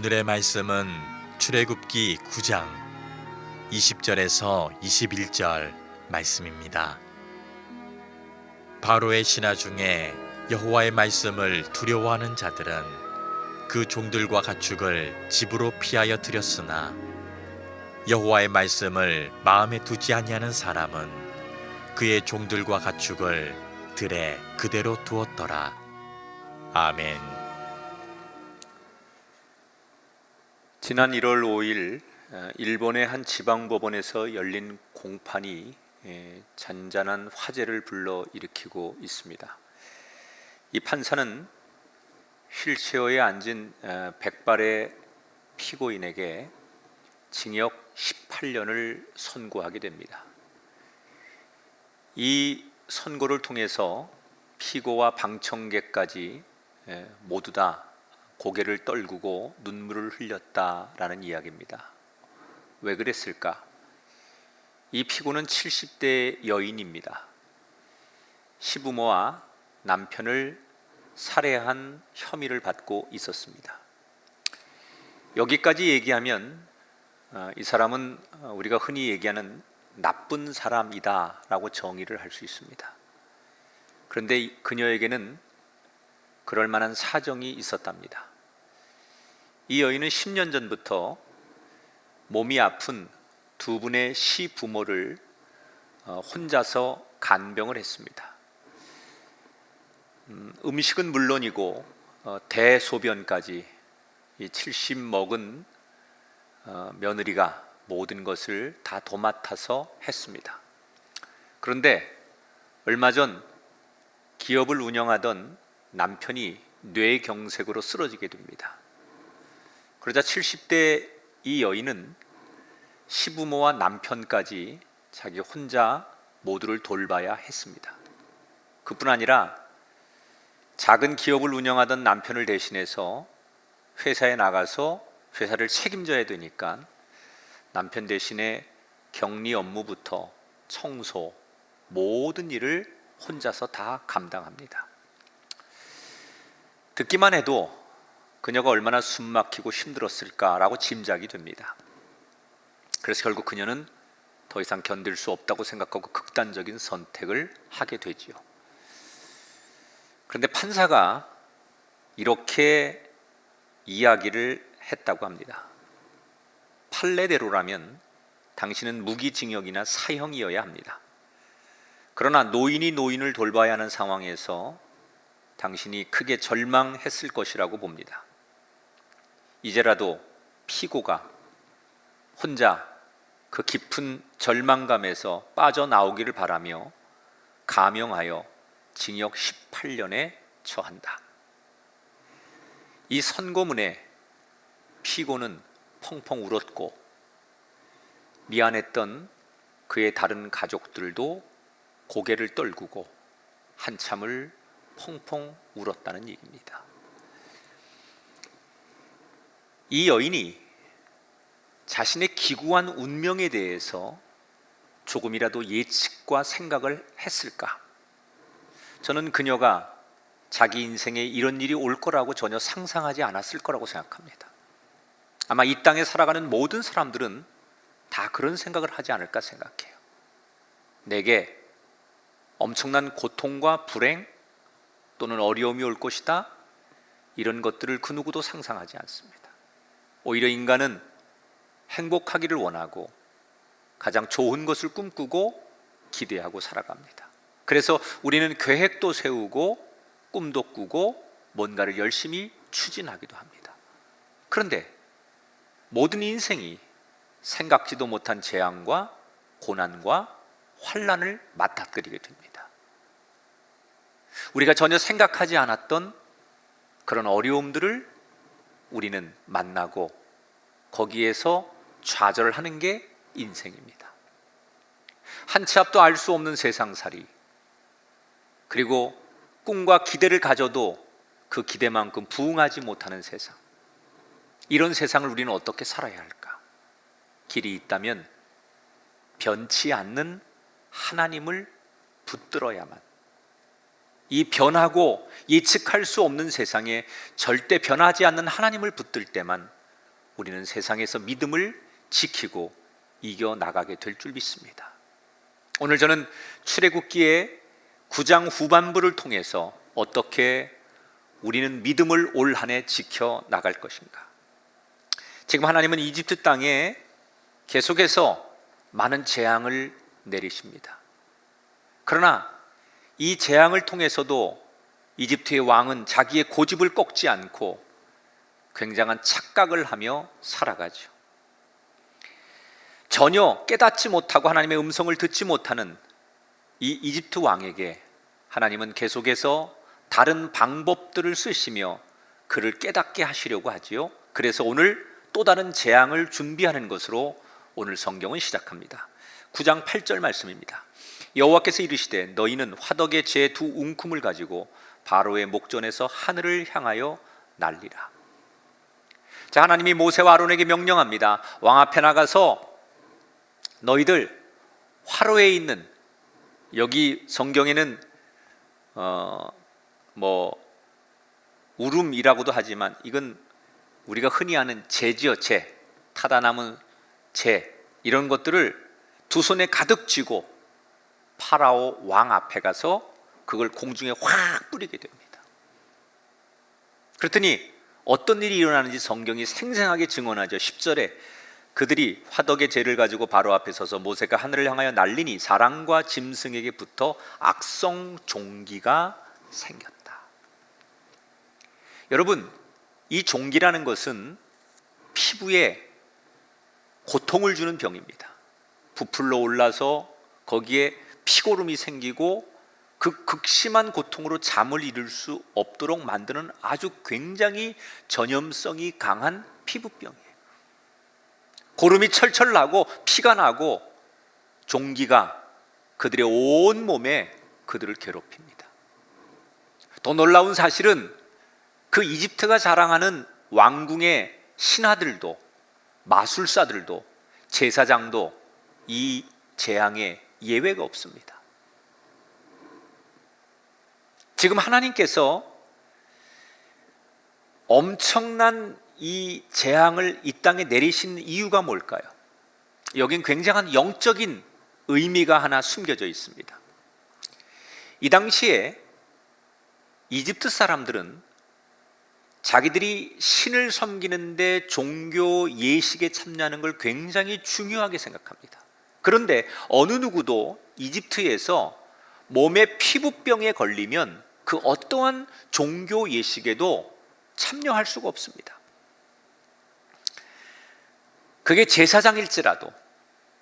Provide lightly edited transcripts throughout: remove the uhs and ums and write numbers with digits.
오늘의 말씀은 출애굽기 9장 20절에서 21절 말씀입니다. 바로의 신하 중에 여호와의 말씀을 두려워하는 자들은 그 종들과 가축을 집으로 피하여 들였으나 여호와의 말씀을 마음에 두지 아니하는 사람은 그의 종들과 가축을 들에 그대로 두었더라. 아멘. 지난 1월 5일 일본의 한 지방법원에서 열린 공판이 잔잔한 화제를 불러일으키고 있습니다. 이 판사는 휠체어에 앉은 백발의 피고인에게 징역 18년을 선고하게 됩니다. 이 선고를 통해서 피고와 방청객까지 모두 다 고개를 떨구고 눈물을 흘렸다라는 이야기입니다. 왜 그랬을까? 이 피고는 70대 여인입니다. 시부모와 남편을 살해한 혐의를 받고 있었습니다. 여기까지 얘기하면 이 사람은 우리가 흔히 얘기하는 나쁜 사람이다 라고 정의를 할 수 있습니다. 그런데 그녀에게는 그럴 만한 사정이 있었답니다. 이 여인은 10년 전부터 몸이 아픈 두 분의 시부모를 혼자서 간병을 했습니다. 음식은 물론이고 대소변까지 이 70 먹은 며느리가 모든 것을 다 도맡아서 했습니다. 그런데 얼마 전 기업을 운영하던 남편이 뇌경색으로 쓰러지게 됩니다. 그러자 70대 이 여인은 시부모와 남편까지 자기 혼자 모두를 돌봐야 했습니다. 그뿐 아니라 작은 기업을 운영하던 남편을 대신해서 회사에 나가서 회사를 책임져야 되니까 남편 대신에 격리 업무부터 청소, 모든 일을 혼자서 다 감당합니다. 듣기만 해도 그녀가 얼마나 숨막히고 힘들었을까라고 짐작이 됩니다. 그래서 결국 그녀는 더 이상 견딜 수 없다고 생각하고 극단적인 선택을 하게 되지요. 그런데 판사가 이렇게 이야기를 했다고 합니다. 판례대로라면 당신은 무기징역이나 사형이어야 합니다. 그러나 노인이 노인을 돌봐야 하는 상황에서 당신이 크게 절망했을 것이라고 봅니다. 이제라도 피고가 혼자 그 깊은 절망감에서 빠져나오기를 바라며 가명하여 징역 18년에 처한다. 이 선고문에 피고는 펑펑 울었고 미안했던 그의 다른 가족들도 고개를 떨구고 한참을 펑펑 울었다는 얘기입니다. 이 여인이 자신의 기구한 운명에 대해서 조금이라도 예측과 생각을 했을까? 저는 그녀가 자기 인생에 이런 일이 올 거라고 전혀 상상하지 않았을 거라고 생각합니다. 아마 이 땅에 살아가는 모든 사람들은 다 그런 생각을 하지 않을까 생각해요. 내게 엄청난 고통과 불행 또는 어려움이 올 것이다, 이런 것들을 그 누구도 상상하지 않습니다. 오히려 인간은 행복하기를 원하고 가장 좋은 것을 꿈꾸고 기대하고 살아갑니다. 그래서 우리는 계획도 세우고 꿈도 꾸고 뭔가를 열심히 추진하기도 합니다. 그런데 모든 인생이 생각지도 못한 재앙과 고난과 환난을 맞닥뜨리게 됩니다. 우리가 전혀 생각하지 않았던 그런 어려움들을 우리는 만나고 거기에서 좌절하는 게 인생입니다. 한 치 앞도 알 수 없는 세상살이, 그리고 꿈과 기대를 가져도 그 기대만큼 부응하지 못하는 세상, 이런 세상을 우리는 어떻게 살아야 할까? 길이 있다면 변치 않는 하나님을 붙들어야만, 이 변하고 예측할 수 없는 세상에 절대 변하지 않는 하나님을 붙들 때만 우리는 세상에서 믿음을 지키고 이겨 나가게 될 줄 믿습니다. 오늘 저는 출애굽기의 9장 후반부를 통해서 어떻게 우리는 믿음을 올 한 해 지켜 나갈 것인가. 지금 하나님은 이집트 땅에 계속해서 많은 재앙을 내리십니다. 그러나 이 재앙을 통해서도 이집트의 왕은 자기의 고집을 꺾지 않고 굉장한 착각을 하며 살아가죠. 전혀 깨닫지 못하고 하나님의 음성을 듣지 못하는 이 이집트 왕에게 하나님은 계속해서 다른 방법들을 쓰시며 그를 깨닫게 하시려고 하지요. 그래서 오늘 또 다른 재앙을 준비하는 것으로 오늘 성경은 시작합니다. 9장 8절 말씀입니다. 여호와께서 이르시되 너희는 화덕의 제 두 웅큼을 가지고 바로의 목전에서 하늘을 향하여 날리라. 자, 하나님이 모세와 아론에게 명령합니다. 왕 앞에 나가서 너희들 화로에 있는, 여기 성경에는 우름이라고도 하지만 이건 우리가 흔히 아는 재지요, 재, 타다 남은 재, 이런 것들을 두 손에 가득 쥐고 파라오 왕 앞에 가서 그걸 공중에 확 뿌리게 됩니다. 그랬더니 어떤 일이 일어나는지 성경이 생생하게 증언하죠. 10절에 그들이 화덕의 재를 가지고 바로 앞에 서서 모세가 하늘을 향하여 날리니 사람과 짐승에게 붙어 악성 종기가 생겼다. 여러분, 이 종기라는 것은 피부에 고통을 주는 병입니다. 부풀러 올라서 거기에 피고름이 생기고 그 극심한 고통으로 잠을 이룰 수 없도록 만드는 아주 굉장히 전염성이 강한 피부병이에요. 고름이 철철 나고 피가 나고 종기가 그들의 온 몸에 그들을 괴롭힙니다. 더 놀라운 사실은 그 이집트가 자랑하는 왕궁의 신하들도, 마술사들도, 제사장도 이 재앙에 예외가 없습니다. 지금 하나님께서 엄청난 이 재앙을 이 땅에 내리신 이유가 뭘까요? 여긴 굉장한 영적인 의미가 하나 숨겨져 있습니다. 이 당시에 이집트 사람들은 자기들이 신을 섬기는데 종교 예식에 참여하는 걸 굉장히 중요하게 생각합니다. 그런데 어느 누구도 이집트에서 몸에 피부병에 걸리면 그 어떠한 종교 예식에도 참여할 수가 없습니다. 그게 제사장일지라도,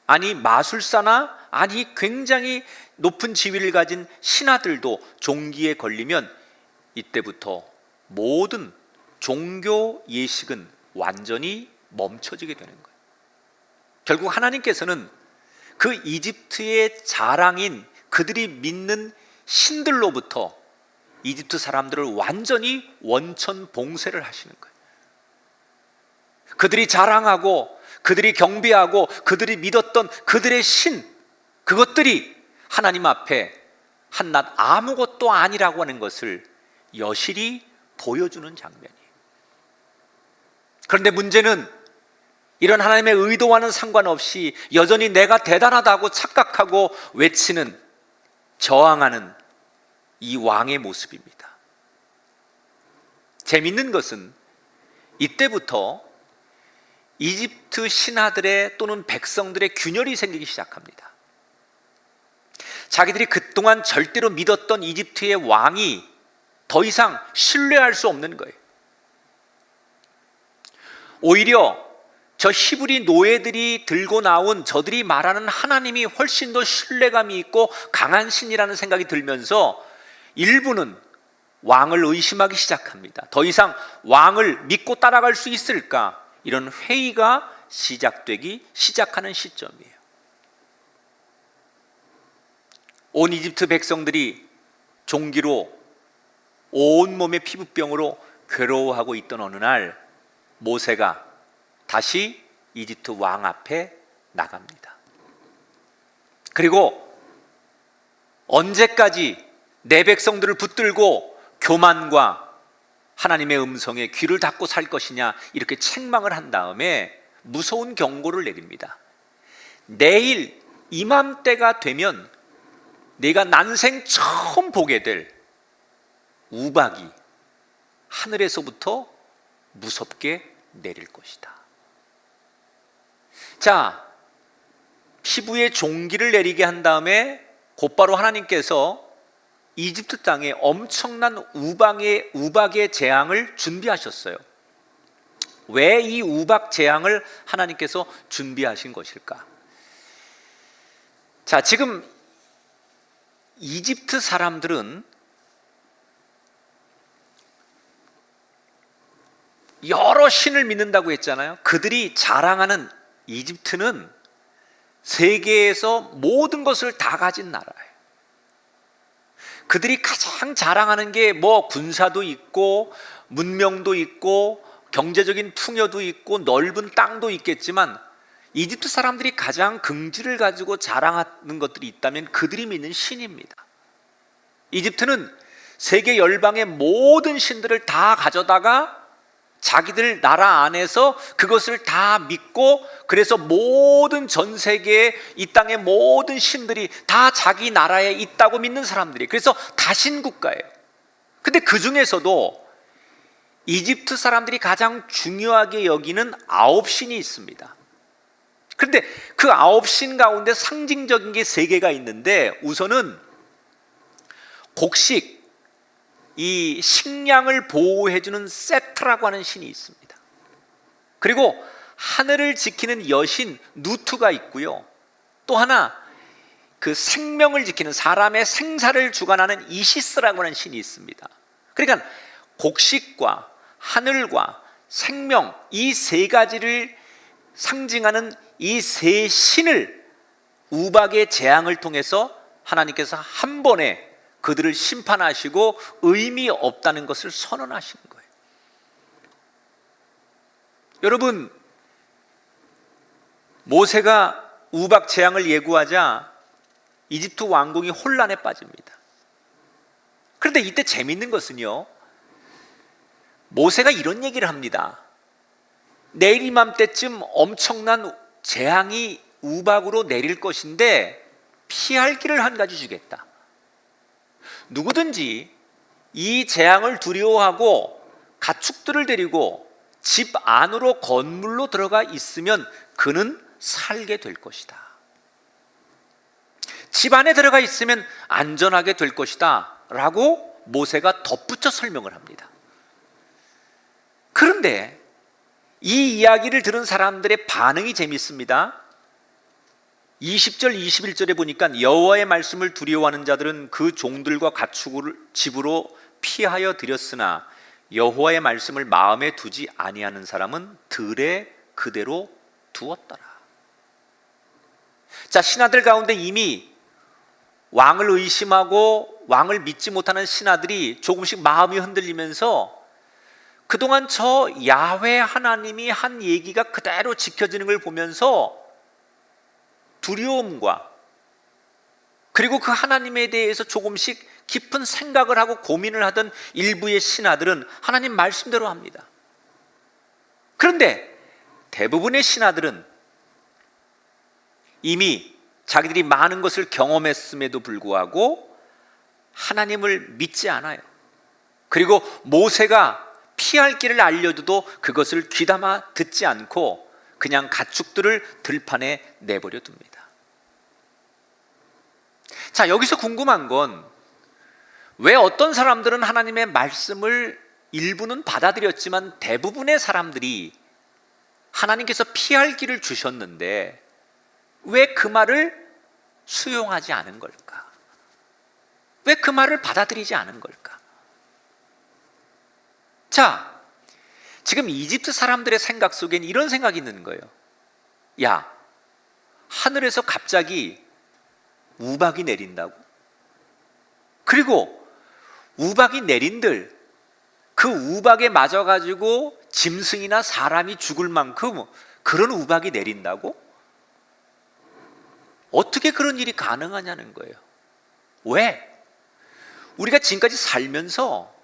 아니 마술사나 아니 굉장히 높은 지위를 가진 신하들도 종기에 걸리면 이때부터 모든 종교 예식은 완전히 멈춰지게 되는 거예요. 결국 하나님께서는 그 이집트의 자랑인 그들이 믿는 신들로부터 이집트 사람들을 완전히 원천 봉쇄를 하시는 거예요. 그들이 자랑하고 그들이 경배하고 그들이 믿었던 그들의 신, 그것들이 하나님 앞에 한낱 아무것도 아니라고 하는 것을 여실히 보여주는 장면이에요. 그런데 문제는 이런 하나님의 의도와는 상관없이 여전히 내가 대단하다고 착각하고 외치는, 저항하는 이 왕의 모습입니다. 재밌는 것은 이때부터 이집트 신하들의 또는 백성들의 균열이 생기기 시작합니다. 자기들이 그동안 절대로 믿었던 이집트의 왕이 더 이상 신뢰할 수 없는 거예요. 오히려 저 히브리 노예들이 들고 나온 저들이 말하는 하나님이 훨씬 더 신뢰감이 있고 강한 신이라는 생각이 들면서 일부는 왕을 의심하기 시작합니다. 더 이상 왕을 믿고 따라갈 수 있을까? 이런 회의가 시작하는 시점이에요. 온 이집트 백성들이 종기로 온몸의 피부병으로 괴로워하고 있던 어느 날 모세가 다시 이집트 왕 앞에 나갑니다. 그리고 언제까지 내 백성들을 붙들고 교만과 하나님의 음성에 귀를 닫고 살 것이냐 이렇게 책망을 한 다음에 무서운 경고를 내립니다. 내일 이맘때가 되면 내가 난생 처음 보게 될 우박이 하늘에서부터 무섭게 내릴 것이다. 자, 피부에 종기를 내리게 한 다음에 곧바로 하나님께서 이집트 땅에 엄청난 우박의 재앙을 준비하셨어요. 왜 이 우박 재앙을 하나님께서 준비하신 것일까? 자, 지금 이집트 사람들은 여러 신을 믿는다고 했잖아요. 그들이 자랑하는 이집트는 세계에서 모든 것을 다 가진 나라예요. 그들이 가장 자랑하는 게 뭐 군사도 있고 문명도 있고 경제적인 풍요도 있고 넓은 땅도 있겠지만 이집트 사람들이 가장 긍지를 가지고 자랑하는 것들이 있다면 그들이 믿는 신입니다. 이집트는 세계 열방의 모든 신들을 다 가져다가 자기들 나라 안에서 그것을 다 믿고, 그래서 모든 전 세계의 이 땅의 모든 신들이 다 자기 나라에 있다고 믿는 사람들이, 그래서 다신 국가예요. 근데 그 중에서도 이집트 사람들이 가장 중요하게 여기는 9신이 있습니다. 그런데 그 9신 가운데 상징적인 게 3개가 있는데, 우선은 곡식, 이 식량을 보호해주는 세트라고 하는 신이 있습니다. 그리고 하늘을 지키는 여신 누투가 있고요. 또 하나 그 생명을 지키는, 사람의 생사를 주관하는 이시스라고 하는 신이 있습니다. 그러니까 곡식과 하늘과 생명, 이 3가지를 상징하는 이 3신을 우박의 재앙을 통해서 하나님께서 한 번에 그들을 심판하시고 의미 없다는 것을 선언하시는 거예요. 여러분, 모세가 우박 재앙을 예고하자 이집트 왕궁이 혼란에 빠집니다. 그런데 이때 재미있는 것은요, 모세가 이런 얘기를 합니다. 내일 이맘때쯤 엄청난 재앙이 우박으로 내릴 것인데 피할 길을 한 가지 주겠다. 누구든지 이 재앙을 두려워하고 가축들을 데리고 집 안으로 건물로 들어가 있으면 그는 살게 될 것이다. 집 안에 들어가 있으면 안전하게 될 것이다 라고 모세가 덧붙여 설명을 합니다. 그런데 이 이야기를 들은 사람들의 반응이 재밌습니다. 20절 21절에 보니까 여호와의 말씀을 두려워하는 자들은 그 종들과 가축을 집으로 피하여 들였으나 여호와의 말씀을 마음에 두지 아니하는 사람은 들에 그대로 두었더라. 자, 신하들 가운데 이미 왕을 의심하고 왕을 믿지 못하는 신하들이 조금씩 마음이 흔들리면서 그동안 저 야훼 하나님이 한 얘기가 그대로 지켜지는 걸 보면서 두려움과 그리고 그 하나님에 대해서 조금씩 깊은 생각을 하고 고민을 하던 일부의 신하들은 하나님 말씀대로 합니다. 그런데 대부분의 신하들은 이미 자기들이 많은 것을 경험했음에도 불구하고 하나님을 믿지 않아요. 그리고 모세가 피할 길을 알려줘도 그것을 귀담아 듣지 않고 그냥 가축들을 들판에 내버려 둡니다. 자, 여기서 궁금한 건 왜 어떤 사람들은 하나님의 말씀을 일부는 받아들였지만 대부분의 사람들이 하나님께서 피할 길을 주셨는데 왜 그 말을 수용하지 않은 걸까? 왜 그 말을 받아들이지 않은 걸까? 자, 지금 이집트 사람들의 생각 속엔 이런 생각이 있는 거예요. 야, 하늘에서 갑자기 우박이 내린다고? 그리고 우박이 내린들 그 우박에 맞아가지고 짐승이나 사람이 죽을 만큼 그런 우박이 내린다고? 어떻게 그런 일이 가능하냐는 거예요. 왜? 우리가 지금까지 살면서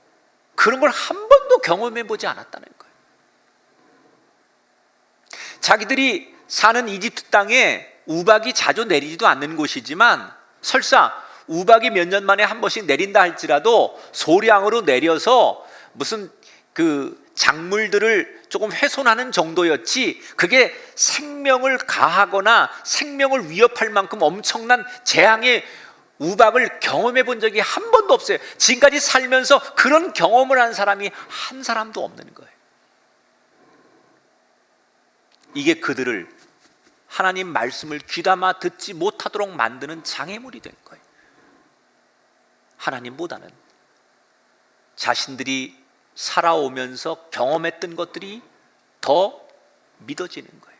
그런 걸 한 번도 경험해 보지 않았다는 거예요. 자기들이 사는 이집트 땅에 우박이 자주 내리지도 않는 곳이지만 설사 우박이 몇 년 만에 한 번씩 내린다 할지라도 소량으로 내려서 무슨 그 작물들을 조금 훼손하는 정도였지 그게 생명을 가하거나 생명을 위협할 만큼 엄청난 재앙의 우박을 경험해 본 적이 한 번도 없어요. 지금까지 살면서 그런 경험을 한 사람이 한 사람도 없는 거예요. 이게 그들을 하나님 말씀을 귀담아 듣지 못하도록 만드는 장애물이 된 거예요. 하나님보다는 자신들이 살아오면서 경험했던 것들이 더 믿어지는 거예요.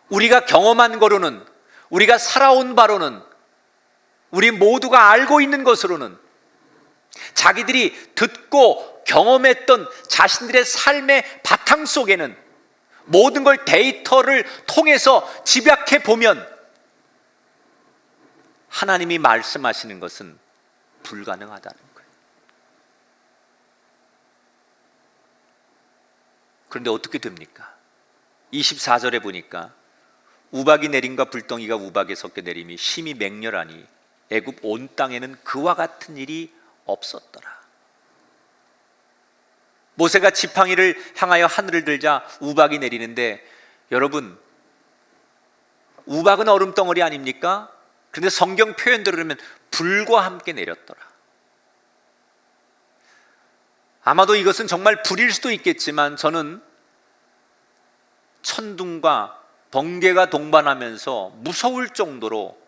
우리가 경험한 거로는, 우리가 살아온 바로는, 우리 모두가 알고 있는 것으로는 자기들이 듣고 경험했던 자신들의 삶의 바탕 속에는 모든 걸 데이터를 통해서 집약해 보면 하나님이 말씀하시는 것은 불가능하다는 거예요. 그런데 어떻게 됩니까? 24절에 보니까 우박이 내림과 불덩이가 우박에 섞여 내림이 심히 맹렬하니 애굽 온 땅에는 그와 같은 일이 없었더라. 모세가 지팡이를 향하여 하늘을 들자 우박이 내리는데, 여러분, 우박은 얼음덩어리 아닙니까? 그런데 성경 표현대로 그러면 불과 함께 내렸더라. 아마도 이것은 정말 불일 수도 있겠지만 저는 천둥과 번개가 동반하면서 무서울 정도로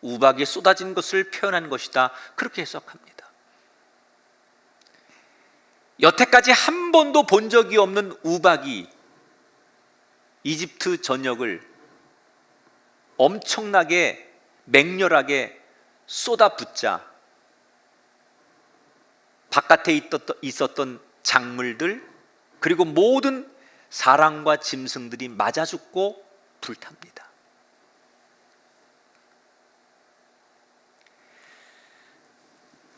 우박이 쏟아진 것을 표현한 것이다, 그렇게 해석합니다. 여태까지 한 번도 본 적이 없는 우박이 이집트 전역을 엄청나게 맹렬하게 쏟아붓자 바깥에 있었던 작물들 그리고 모든 사람과 짐승들이 맞아 죽고 불탑니다.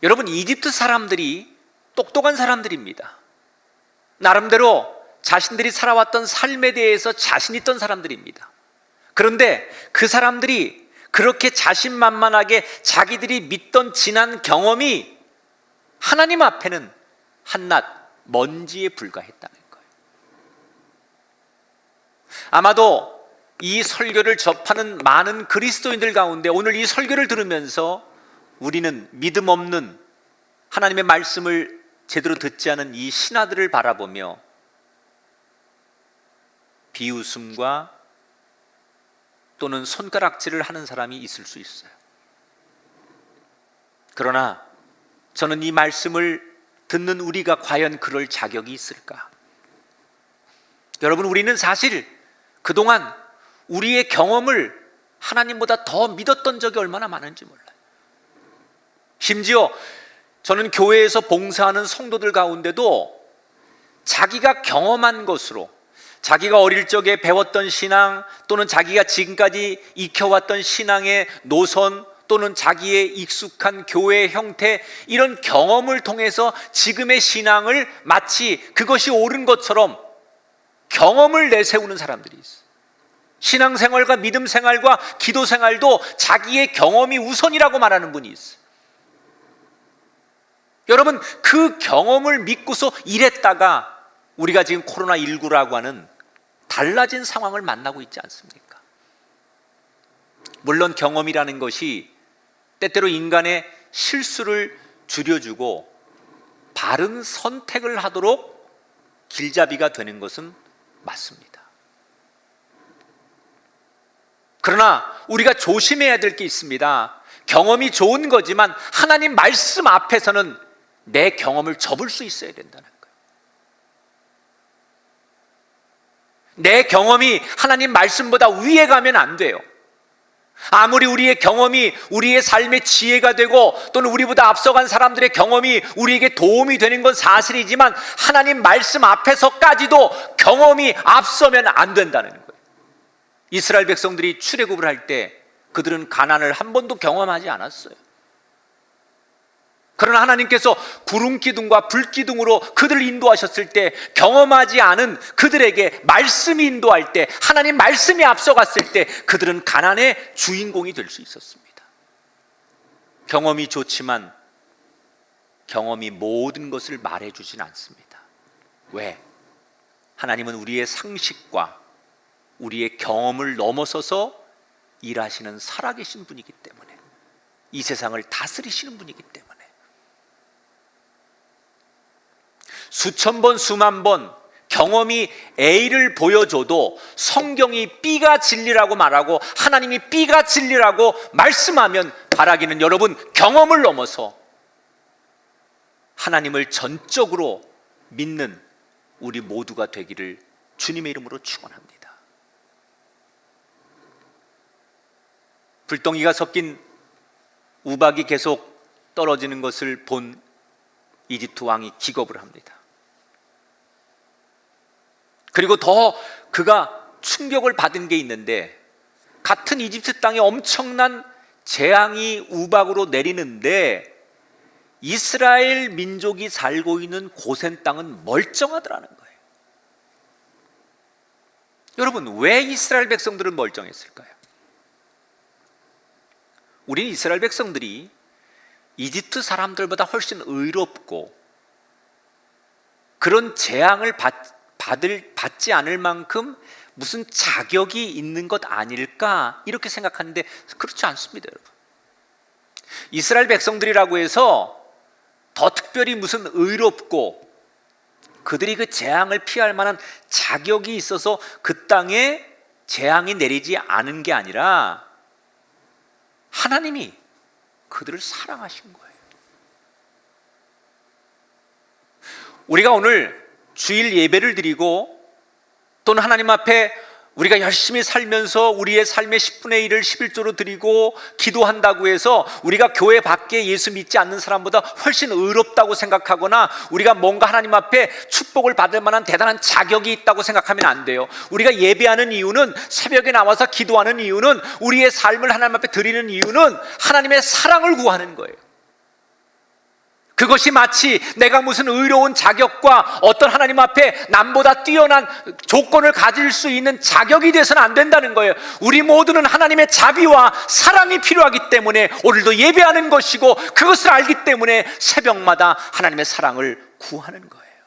여러분, 이집트 사람들이 똑똑한 사람들입니다. 나름대로 자신들이 살아왔던 삶에 대해서 자신 있던 사람들입니다. 그런데 그 사람들이 그렇게 자신만만하게 자기들이 믿던 지난 경험이 하나님 앞에는 한낱 먼지에 불과했다는 거예요. 아마도 이 설교를 접하는 많은 그리스도인들 가운데 오늘 이 설교를 들으면서 우리는 믿음 없는, 하나님의 말씀을 제대로 듣지 않은 이 신하들을 바라보며 비웃음과 또는 손가락질을 하는 사람이 있을 수 있어요. 그러나 저는 이 말씀을 듣는 우리가 과연 그럴 자격이 있을까? 여러분, 우리는 사실 그동안 우리의 경험을 하나님보다 더 믿었던 적이 얼마나 많은지 몰라요. 심지어 저는 교회에서 봉사하는 성도들 가운데도 자기가 경험한 것으로, 자기가 어릴 적에 배웠던 신앙 또는 자기가 지금까지 익혀왔던 신앙의 노선 또는 자기의 익숙한 교회의 형태, 이런 경험을 통해서 지금의 신앙을 마치 그것이 옳은 것처럼 경험을 내세우는 사람들이 있어요. 신앙생활과 믿음생활과 기도생활도 자기의 경험이 우선이라고 말하는 분이 있어요. 여러분, 그 경험을 믿고서 일했다가 우리가 지금 코로나19라고 하는 달라진 상황을 만나고 있지 않습니까? 물론 경험이라는 것이 때때로 인간의 실수를 줄여주고 바른 선택을 하도록 길잡이가 되는 것은 맞습니다. 그러나 우리가 조심해야 될 게 있습니다. 경험이 좋은 거지만 하나님 말씀 앞에서는 내 경험을 접을 수 있어야 된다는 거예요. 내 경험이 하나님 말씀보다 위에 가면 안 돼요. 아무리 우리의 경험이 우리의 삶의 지혜가 되고 또는 우리보다 앞서간 사람들의 경험이 우리에게 도움이 되는 건 사실이지만 하나님 말씀 앞에서까지도 경험이 앞서면 안 된다는 거예요. 이스라엘 백성들이 출애굽을 할 때 그들은 가나안을 한 번도 경험하지 않았어요. 그러나 하나님께서 구름 기둥과 불 기둥으로 그들을 인도하셨을 때 경험하지 않은 그들에게 말씀이 인도할 때, 하나님 말씀이 앞서갔을 때 그들은 가나안의 주인공이 될 수 있었습니다. 경험이 좋지만 경험이 모든 것을 말해주진 않습니다. 왜? 하나님은 우리의 상식과 우리의 경험을 넘어서서 일하시는 살아계신 분이기 때문에, 이 세상을 다스리시는 분이기 때문에 수천 번 수만 번 경험이 A를 보여줘도 성경이 B가 진리라고 말하고 하나님이 B가 진리라고 말씀하면 바라기는 여러분 경험을 넘어서 하나님을 전적으로 믿는 우리 모두가 되기를 주님의 이름으로 축원합니다. 불덩이가 섞인 우박이 계속 떨어지는 것을 본 이집트 왕이 기겁을 합니다. 그리고 더 그가 충격을 받은 게 있는데, 같은 이집트 땅에 엄청난 재앙이 우박으로 내리는데 이스라엘 민족이 살고 있는 고센 땅은 멀쩡하더라는 거예요. 여러분, 왜 이스라엘 백성들은 멀쩡했을까요? 우리는 이스라엘 백성들이 이집트 사람들보다 훨씬 의롭고 그런 재앙을 받지 않을 만큼 무슨 자격이 있는 것 아닐까 이렇게 생각하는데 그렇지 않습니다, 여러분. 이스라엘 백성들이라고 해서 더 특별히 무슨 의롭고 그들이 그 재앙을 피할 만한 자격이 있어서 그 땅에 재앙이 내리지 않은 게 아니라 하나님이 그들을 사랑하신 거예요. 우리가 오늘 주일 예배를 드리고 또는 하나님 앞에 우리가 열심히 살면서 우리의 삶의 10분의 1을 11조로 드리고 기도한다고 해서 우리가 교회 밖에 예수 믿지 않는 사람보다 훨씬 의롭다고 생각하거나 우리가 뭔가 하나님 앞에 축복을 받을 만한 대단한 자격이 있다고 생각하면 안 돼요. 우리가 예배하는 이유는, 새벽에 나와서 기도하는 이유는, 우리의 삶을 하나님 앞에 드리는 이유는 하나님의 사랑을 구하는 거예요. 그것이 마치 내가 무슨 의로운 자격과 어떤 하나님 앞에 남보다 뛰어난 조건을 가질 수 있는 자격이 돼서는 안 된다는 거예요. 우리 모두는 하나님의 자비와 사랑이 필요하기 때문에 오늘도 예배하는 것이고, 그것을 알기 때문에 새벽마다 하나님의 사랑을 구하는 거예요.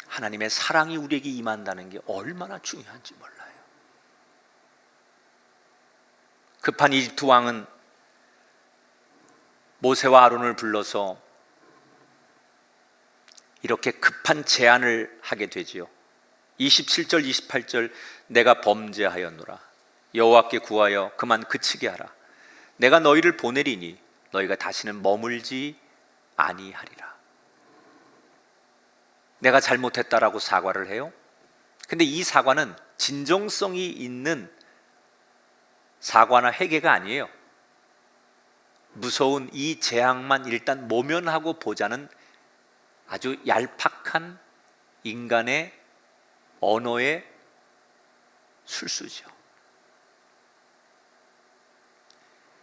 하나님의 사랑이 우리에게 임한다는 게 얼마나 중요한지 몰라요. 급한 이집트 왕은 모세와 아론을 불러서 이렇게 급한 제안을 하게 되지요. 27절 28절 내가 범죄하였노라. 여호와께 구하여 그만 그치게 하라. 내가 너희를 보내리니 너희가 다시는 머물지 아니하리라. 내가 잘못했다라고 사과를 해요. 근데 이 사과는 진정성이 있는 사과나 회개가 아니에요. 무서운 이 재앙만 일단 모면하고 보자는 아주 얄팍한 인간의 언어의 술수죠.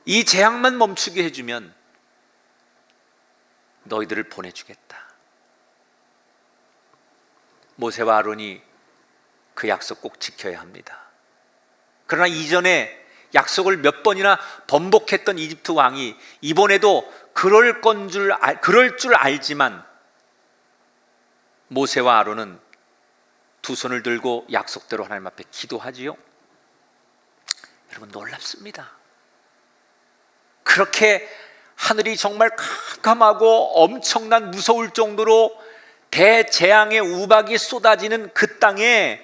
이 재앙만 멈추게 해주면 너희들을 보내주겠다. 모세와 아론이 그 약속 꼭 지켜야 합니다. 그러나 이전에 약속을 몇 번이나 번복했던 이집트 왕이 이번에도 그럴 줄 알지만 모세와 아론은 두 손을 들고 약속대로 하나님 앞에 기도하지요. 여러분, 놀랍습니다. 그렇게 하늘이 정말 캄캄하고 엄청난 무서울 정도로 대재앙의 우박이 쏟아지는 그 땅에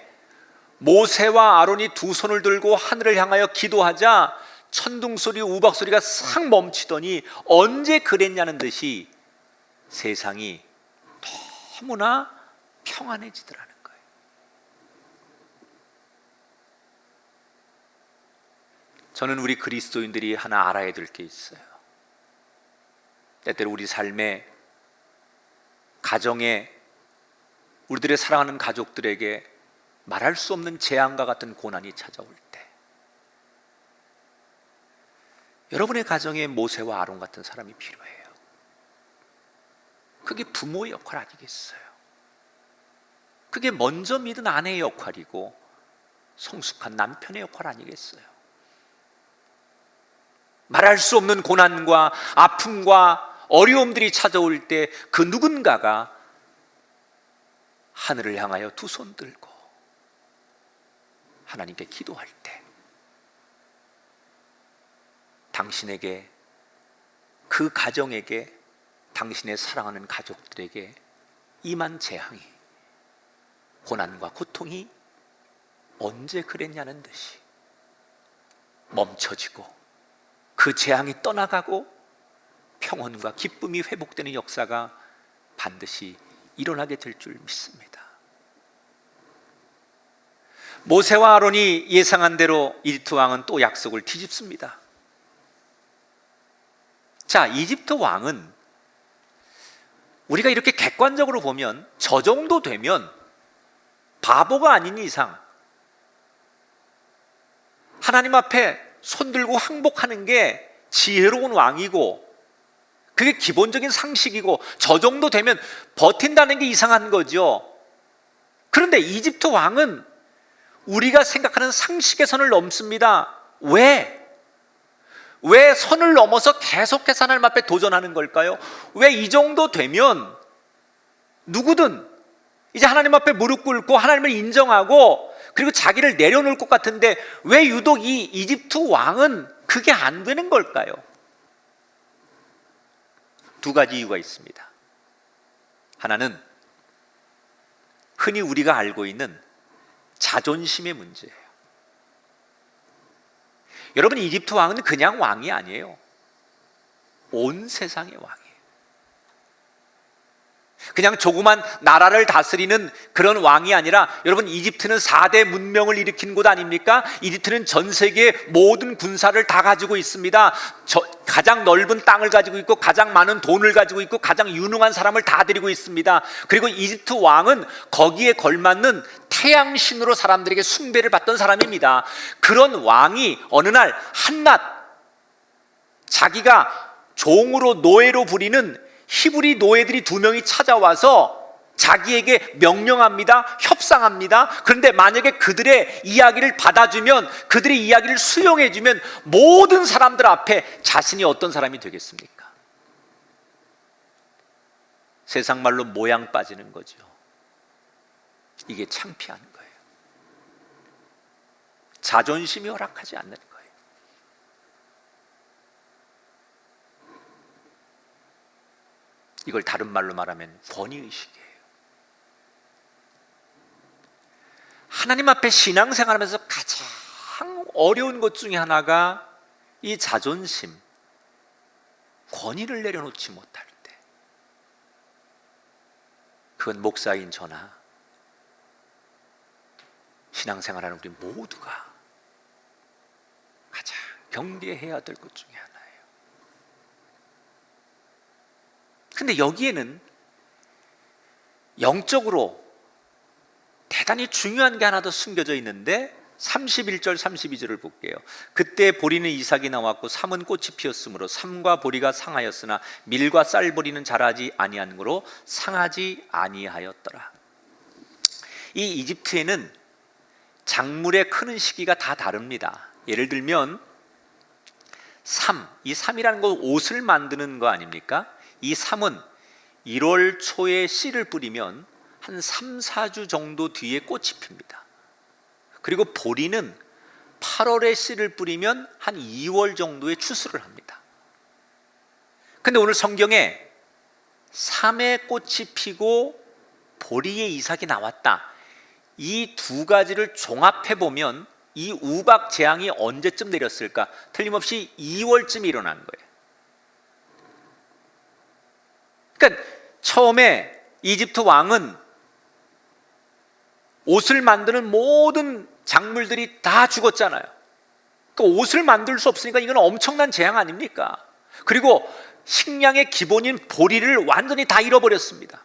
모세와 아론이 두 손을 들고 하늘을 향하여 기도하자 천둥소리, 우박소리가 싹 멈추더니 언제 그랬냐는 듯이 세상이 너무나 평안해지더라는 거예요. 저는 우리 그리스도인들이 하나 알아야 될 게 있어요. 때때로 우리 삶에, 가정에, 우리들의 사랑하는 가족들에게 말할 수 없는 재앙과 같은 고난이 찾아올 때 여러분의 가정에 모세와 아론 같은 사람이 필요해요. 그게 부모의 역할 아니겠어요? 그게 먼저 믿은 아내의 역할이고 성숙한 남편의 역할 아니겠어요? 말할 수 없는 고난과 아픔과 어려움들이 찾아올 때 그 누군가가 하늘을 향하여 두 손 들고 하나님께 기도할 때 당신에게, 그 가정에게, 당신의 사랑하는 가족들에게 임한 재앙이, 고난과 고통이 언제 그랬냐는 듯이 멈춰지고 그 재앙이 떠나가고 평온과 기쁨이 회복되는 역사가 반드시 일어나게 될 줄 믿습니다. 모세와 아론이 예상한 대로 이집트 왕은 또 약속을 뒤집습니다. 자, 이집트 왕은 우리가 이렇게 객관적으로 보면 저 정도 되면 바보가 아닌 이상 하나님 앞에 손들고 항복하는 게 지혜로운 왕이고 그게 기본적인 상식이고 저 정도 되면 버틴다는 게 이상한 거죠. 그런데 이집트 왕은 우리가 생각하는 상식의 선을 넘습니다. 왜 선을 넘어서 계속해서 하나님 앞에 도전하는 걸까요? 왜 이 정도 되면 누구든 이제 하나님 앞에 무릎 꿇고 하나님을 인정하고 그리고 자기를 내려놓을 것 같은데 왜 유독 이 이집트 왕은 그게 안 되는 걸까요? 두 가지 이유가 있습니다. 하나는 흔히 우리가 알고 있는 자존심의 문제예요. 여러분, 이집트 왕은 그냥 왕이 아니에요. 온 세상의 왕이에요. 그냥 조그만 나라를 다스리는 그런 왕이 아니라, 여러분, 이집트는 4대 문명을 일으킨 곳 아닙니까? 이집트는 전 세계의 모든 군사를 다 가지고 있습니다. 가장 넓은 땅을 가지고 있고 가장 많은 돈을 가지고 있고 가장 유능한 사람을 다 데리고 있습니다. 그리고 이집트 왕은 거기에 걸맞는 태양신으로 사람들에게 숭배를 받던 사람입니다. 그런 왕이 어느 날 한낱 자기가 종으로 노예로 부리는 히브리 노예들이 2명이 찾아와서 자기에게 명령합니다. 협상합니다. 그런데 만약에 그들의 이야기를 받아주면, 그들의 이야기를 수용해주면 모든 사람들 앞에 자신이 어떤 사람이 되겠습니까? 세상 말로 모양 빠지는 거죠. 이게 창피한 거예요. 자존심이 허락하지 않는 거예요. 이걸 다른 말로 말하면 권위의식이에요. 하나님 앞에 신앙생활하면서 가장 어려운 것 중에 하나가 이 자존심, 권위를 내려놓지 못할 때, 그건 목사인 저나 신앙생활하는 우리 모두가 가장 경계해야 될 것 중에 하나예요. 근데 여기에는 영적으로 대단히 중요한 게 하나 더 숨겨져 있는데 31절 32절을 볼게요. 그때 보리는 이삭이 나왔고 삼은 꽃이 피었으므로 삼과 보리가 상하였으나 밀과 쌀보리는 자라지 아니하므로 상하지 아니하였더라. 이 이집트에는 작물의 크는 시기가 다 다릅니다. 예를 들면 이 삼이라는 건 옷을 만드는 거 아닙니까? 이 삼은 1월 초에 씨를 뿌리면 한 3, 4주 정도 뒤에 꽃이 핍니다. 그리고 보리는 8월에 씨를 뿌리면 한 2월 정도에 추수를 합니다. 근데 오늘 성경에 삼의 꽃이 피고 보리의 이삭이 나왔다. 이 두 가지를 종합해 보면 이 우박 재앙이 언제쯤 내렸을까? 틀림없이 2월쯤 일어난 거예요. 그러니까 처음에 이집트 왕은 옷을 만드는 모든 작물들이 다 죽었잖아요. 그러니까 옷을 만들 수 없으니까 이건 엄청난 재앙 아닙니까? 그리고 식량의 기본인 보리를 완전히 다 잃어버렸습니다.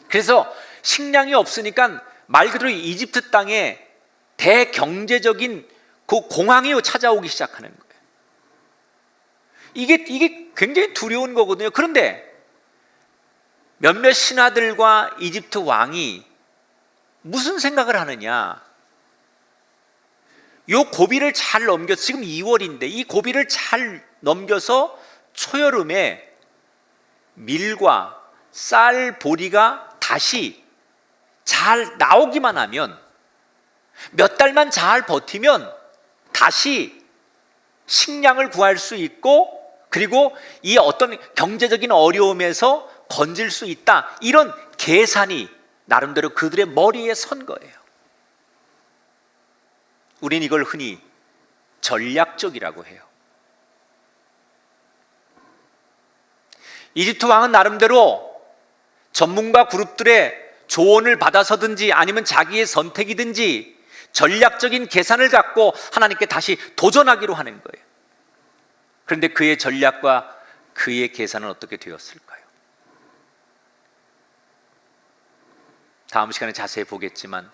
그래서 식량이 없으니까 말 그대로 이집트 땅에 대경제적인 그 공황이 찾아오기 시작하는 거예요. 이게 굉장히 두려운 거거든요. 그런데 몇몇 신하들과 이집트 왕이 무슨 생각을 하느냐? 요 고비를 잘 넘겨서, 지금 2월인데 이 고비를 잘 넘겨서 초여름에 밀과 쌀, 보리가 다시 잘 나오기만 하면, 몇 달만 잘 버티면 다시 식량을 구할 수 있고, 그리고 이 어떤 경제적인 어려움에서 건질 수 있다, 이런 계산이 나름대로 그들의 머리에 선 거예요. 우린 이걸 흔히 전략적이라고 해요. 이집트 왕은 나름대로 전문가 그룹들의 조언을 받아서든지 아니면 자기의 선택이든지 전략적인 계산을 갖고 하나님께 다시 도전하기로 하는 거예요. 그런데 그의 전략과 그의 계산은 어떻게 되었을까요? 다음 시간에 자세히 보겠지만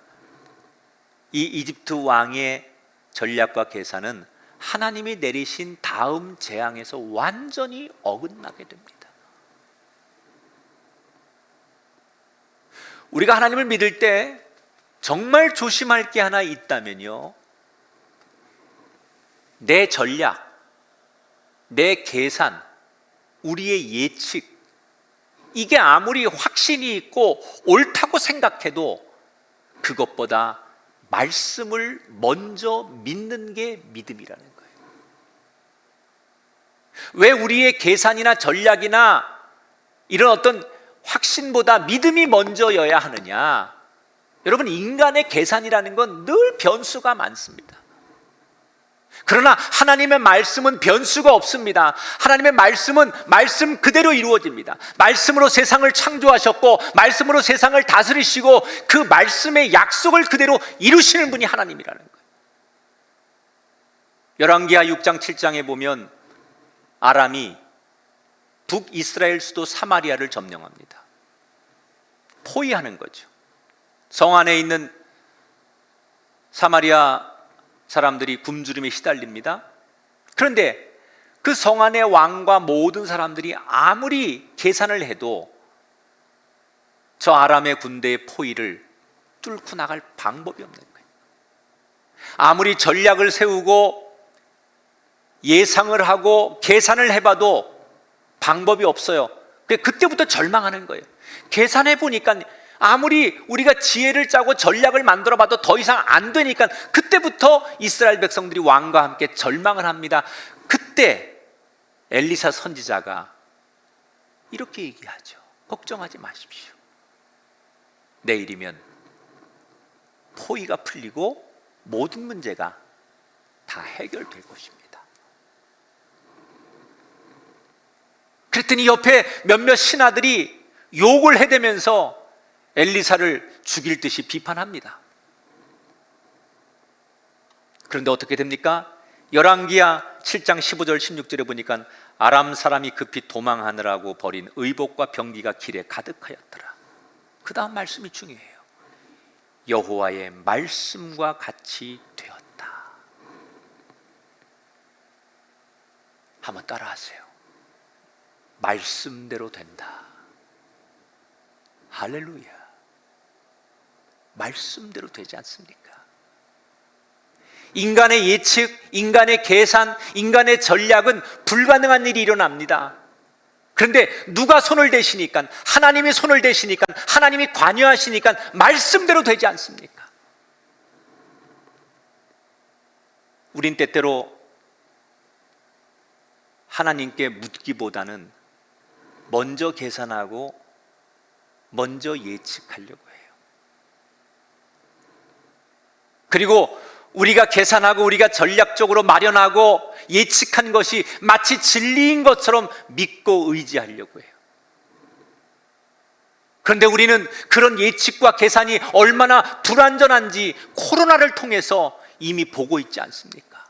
이 이집트 왕의 전략과 계산은 하나님이 내리신 다음 재앙에서 완전히 어긋나게 됩니다. 우리가 하나님을 믿을 때 정말 조심할 게 하나 있다면요, 내 전략, 내 계산, 우리의 예측, 이게 아무리 확신이 있고 옳다고 생각해도 그것보다 말씀을 먼저 믿는 게 믿음이라는 거예요. 왜 우리의 계산이나 전략이나 이런 어떤 확신보다 믿음이 먼저여야 하느냐? 여러분, 인간의 계산이라는 건 늘 변수가 많습니다. 그러나 하나님의 말씀은 변수가 없습니다. 하나님의 말씀은 말씀 그대로 이루어집니다. 말씀으로 세상을 창조하셨고 말씀으로 세상을 다스리시고 그 말씀의 약속을 그대로 이루시는 분이 하나님이라는 거예요. 열왕기하 6장 7장에 보면 아람이 북이스라엘 수도 사마리아를 점령합니다. 포위하는 거죠. 성 안에 있는 사마리아 사람들이 굶주림에 시달립니다. 그런데 그 성 안의 왕과 모든 사람들이 아무리 계산을 해도 저 아람의 군대의 포위를 뚫고 나갈 방법이 없는 거예요. 아무리 전략을 세우고 예상을 하고 계산을 해봐도 방법이 없어요. 그때부터 절망하는 거예요. 계산해 보니까 아무리 우리가 지혜를 짜고 전략을 만들어 봐도 더 이상 안 되니까 그때부터 이스라엘 백성들이 왕과 함께 절망을 합니다. 그때 엘리사 선지자가 이렇게 얘기하죠. 걱정하지 마십시오. 내일이면 포위가 풀리고 모든 문제가 다 해결될 것입니다. 그랬더니 옆에 몇몇 신하들이 욕을 해대면서 엘리사를 죽일 듯이 비판합니다. 그런데 어떻게 됩니까? 열왕기하 7장 15절 16절에 보니까 아람 사람이 급히 도망하느라고 버린 의복과 병기가 길에 가득하였더라. 그 다음 말씀이 중요해요. 여호와의 말씀과 같이 되었다. 한번 따라하세요. 말씀대로 된다. 할렐루야. 말씀대로 되지 않습니까? 인간의 예측, 인간의 계산, 인간의 전략은 불가능한 일이 일어납니다. 그런데 누가 손을 대시니까, 하나님이 손을 대시니까, 하나님이 관여하시니까 말씀대로 되지 않습니까? 우린 때때로 하나님께 묻기보다는 먼저 계산하고 먼저 예측하려고 해요. 그리고 우리가 계산하고 우리가 전략적으로 마련하고 예측한 것이 마치 진리인 것처럼 믿고 의지하려고 해요. 그런데 우리는 그런 예측과 계산이 얼마나 불완전한지 코로나를 통해서 이미 보고 있지 않습니까?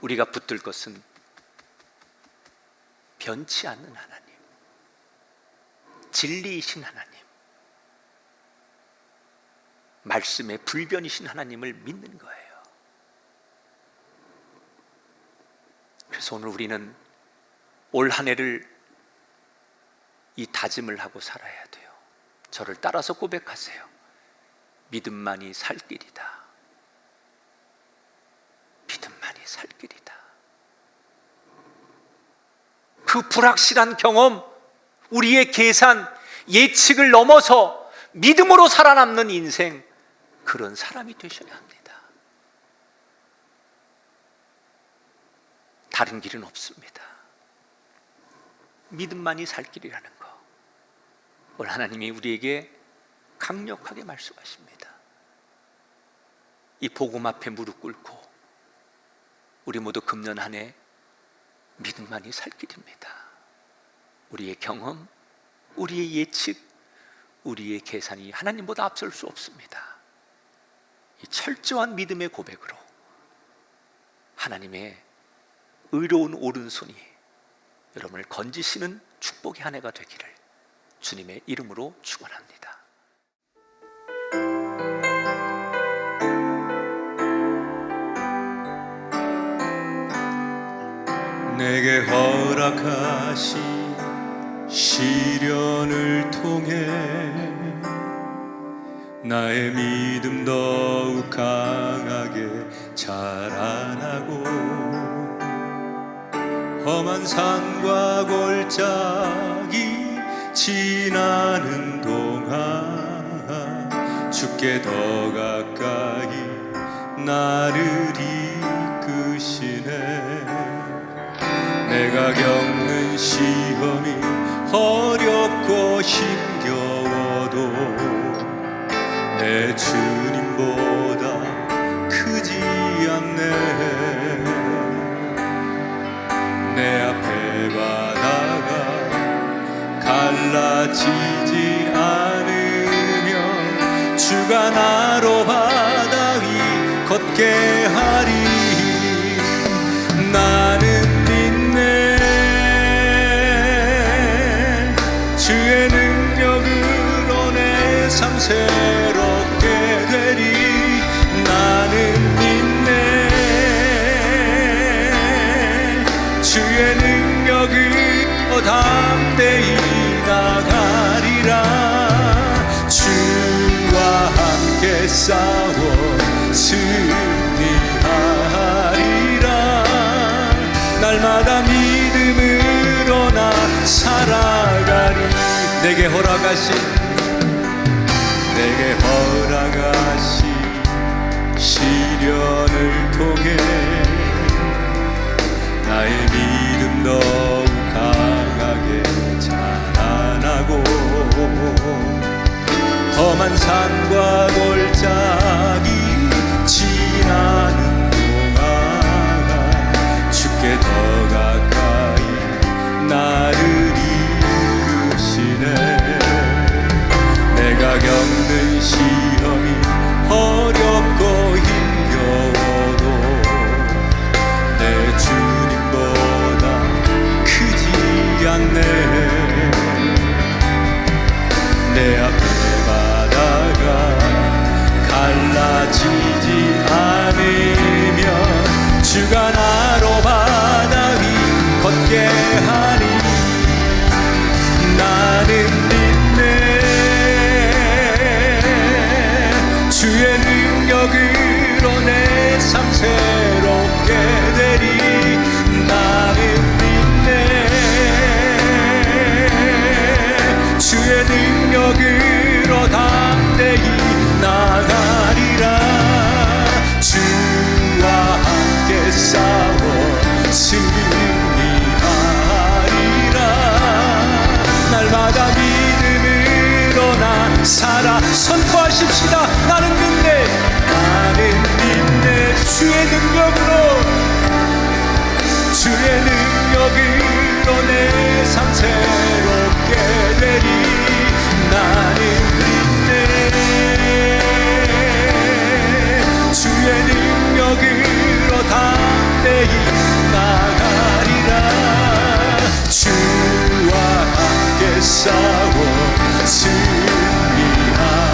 우리가 붙들 것은 변치 않는 하나님, 진리이신 하나님, 말씀의 불변이신 하나님을 믿는 거예요. 따라서 오늘 우리는 올 한 해를 이 다짐을 하고 살아야 돼요. 저를 따라서 고백하세요. 믿음만이 살 길이다. 믿음만이 살 길이다. 그 불확실한 경험, 우리의 계산, 예측을 넘어서 믿음으로 살아남는 인생, 그런 사람이 되셔야 합니다. 다른 길은 없습니다. 믿음만이 살 길이라는 거, 오늘 하나님이 우리에게 강력하게 말씀하십니다. 이 복음 앞에 무릎 꿇고 우리 모두 금년 한 해 믿음만이 살 길입니다. 우리의 경험, 우리의 예측, 우리의 계산이 하나님보다 앞설 수 없습니다. 이 철저한 믿음의 고백으로 하나님의 의로운 오른손이 여러분을 건지시는 축복의 한 해가 되기를 주님의 이름으로 축원합니다. 내게 허락하신 시련을 통해 나의 믿음 더욱 강하게 자라나고 험한 산과 골짜기 지나는 동안 주께 더 가까이 나를 이끄시네. 내가 겪는 시험이 어렵고 힘겨워도 내 주님보다 크지 않네. 내 앞에 바다가 갈라지지 않으면 주가 나로 바다 위 걷게 하리. 나는 믿네. 주의 능력으로 내 삶 새롭게 되리. 나는 믿네. 주의 능력으로 담대히 나가리라. 주와 함께 싸워 승리하리라. 날마다 믿음으로 나 살아가리. 내게 허락하신 시련을 통해 나의 믿음 더욱 강하게 자라나고 험한 산과 골짜기 지나는 동안 주께 더 가까이 나를 이끄시네. 내가 겪는 시험이 어렵고 힘겨워도 내 주님보다 크지 않네. 내 앞에 바다가 갈라지지 않으면 주가 나로 바다 위 걷게 하리. 나는 믿네. 주의 능력으로 내 삶 새롭게 되리. 나는 믿네. 주의 능력으로 담대히 나가리라. 주와 함께 싸워 승리하리라. 날마다 믿음으로 나 살아. 선포하십시다. 나는 믿네. 나는 믿네. 주의 능력으로 내 삶 새롭게 되리. 나는 믿네. 주의 능력으로 담대히 나가리라. 주와 함께 싸워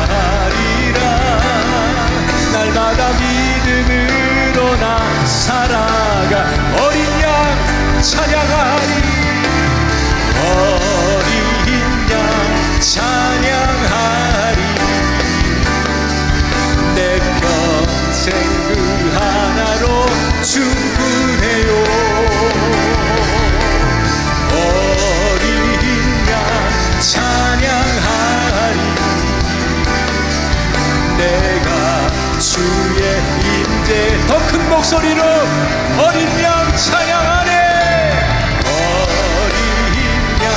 승리하리라. 날마다 믿음으로 나 살아가. 어린 양 찬양하리 어린 양 찬양하리 내 평생 그 하나로 충분해요 어린 양 찬양하리 내가 주의 임재 더 큰 목소리로 어린 양 찬양하네 어린 양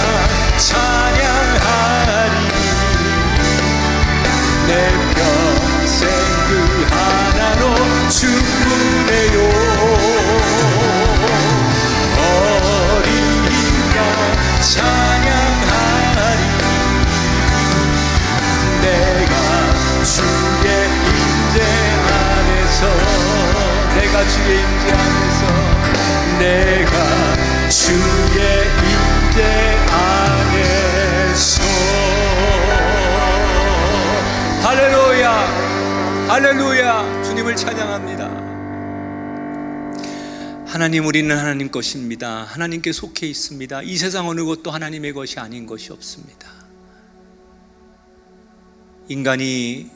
찬양하리 내 평생 그 하나로 충분해요 어린 양 찬양하리 내가 주의 임재 안에서 내가 주의 임재 안에서 내가 주의 임재 안에서 할렐루야 할렐루야 주님을 찬양합니다 하나님 우리는 하나님 것입니다 하나님께 속해 있습니다 이 세상 어느 것도 하나님의 것이 아닌 것이 없습니다 인간이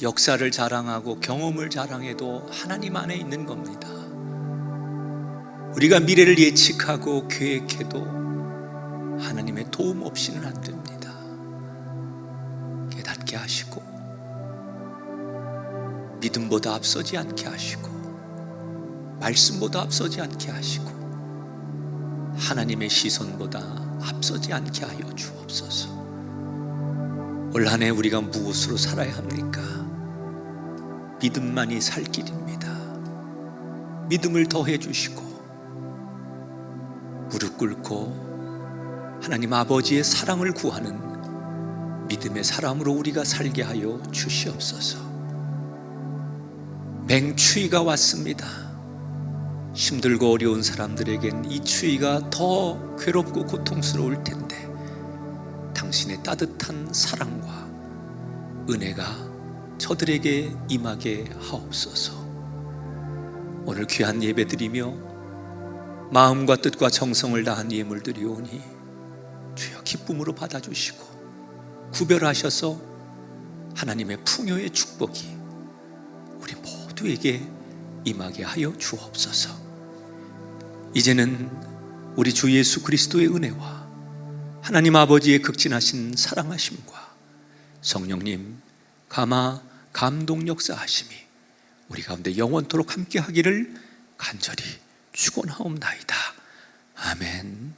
역사를 자랑하고 경험을 자랑해도 하나님 안에 있는 겁니다 우리가 미래를 예측하고 계획해도 하나님의 도움 없이는 안 됩니다 깨닫게 하시고 믿음보다 앞서지 않게 하시고 말씀보다 앞서지 않게 하시고 하나님의 시선보다 앞서지 않게 하여 주옵소서 올 한 해 우리가 무엇으로 살아야 합니까? 믿음만이 살 길입니다 믿음을 더해 주시고 무릎 꿇고 하나님 아버지의 사랑을 구하는 믿음의 사람으로 우리가 살게 하여 주시옵소서 맹추위가 왔습니다 힘들고 어려운 사람들에겐 이 추위가 더 괴롭고 고통스러울 텐데 당신의 따뜻한 사랑과 은혜가 저들에게 임하게 하옵소서 오늘 귀한 예배 드리며 마음과 뜻과 정성을 다한 예물 드리오니 주여 기쁨으로 받아주시고 구별하셔서 하나님의 풍요의 축복이 우리 모두에게 임하게 하여 주옵소서 이제는 우리 주 예수 그리스도의 은혜와 하나님 아버지의 극진하신 사랑하심과 성령님 감화 감동 역사하심이 우리 가운데 영원토록 함께 하기를 간절히 축원하옵나이다. 아멘.